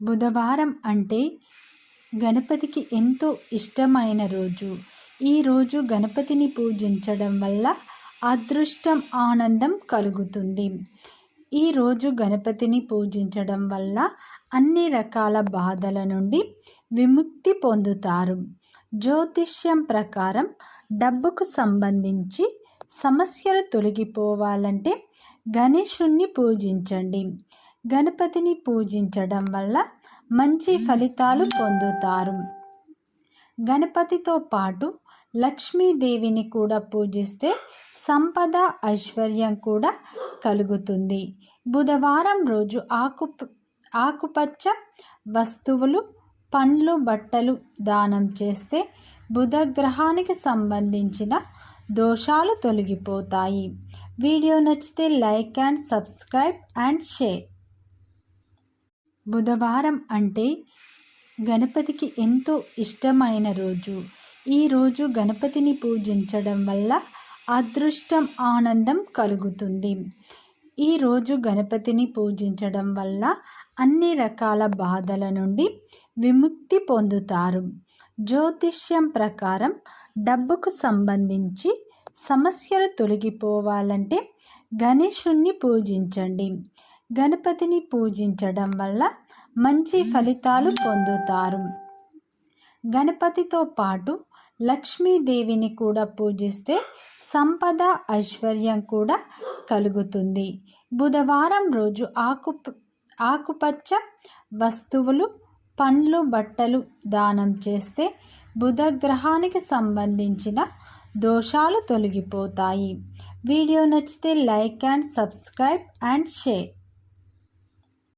బుధవారం అంటే గణపతికి ఎంతో ఇష్టమైన రోజు. ఈరోజు గణపతిని పూజించడం వల్ల అదృష్టం, ఆనందం కలుగుతుంది. ఈరోజు గణపతిని పూజించడం వల్ల అన్ని రకాల బాధల నుండి విముక్తి పొందుతారు. జ్యోతిష్యం ప్రకారం డబ్బుకు సంబంధించి సమస్యలు తొలగిపోవాలంటే గణేశుణ్ణి పూజించండి. గణపతిని పూజించడం వల్ల మంచి ఫలితాలు పొందుతారు. గణపతితో పాటు లక్ష్మీదేవిని కూడా పూజిస్తే సంపద, ఐశ్వర్యం కూడా కలుగుతుంది. బుధవారం రోజు ఆకుపచ్చ వస్తువులు, పండ్లు, బట్టలు దానం చేస్తే బుధ గ్రహానికి సంబంధించిన దోషాలు తొలగిపోతాయి. వీడియో నచ్చితే like and subscribe and share. బుధవారం అంటే గణపతికి ఎంతో ఇష్టమైన రోజు. ఈరోజు గణపతిని పూజించడం వల్ల అదృష్టం, ఆనందం కలుగుతుంది. ఈరోజు గణపతిని పూజించడం వల్ల అన్ని రకాల బాధల నుండి విముక్తి పొందుతారు. జ్యోతిష్యం ప్రకారం డబ్బుకు సంబంధించి సమస్యలు తొలగిపోవాలంటే గణేశుణ్ణి పూజించండి. గణపతిని పూజించడం వల్ల మంచి ఫలితాలు పొందుతారు. గణపతితో పాటు లక్ష్మీదేవిని కూడా పూజిస్తే సంపద, ఐశ్వర్యం కూడా కలుగుతుంది. బుధవారం రోజు ఆకుపచ్చ వస్తువులు, పండ్లు, బట్టలు దానం చేస్తే బుధ గ్రహానికి సంబంధించిన దోషాలు తొలగిపోతాయి. వీడియో నచ్చితే like and subscribe and share.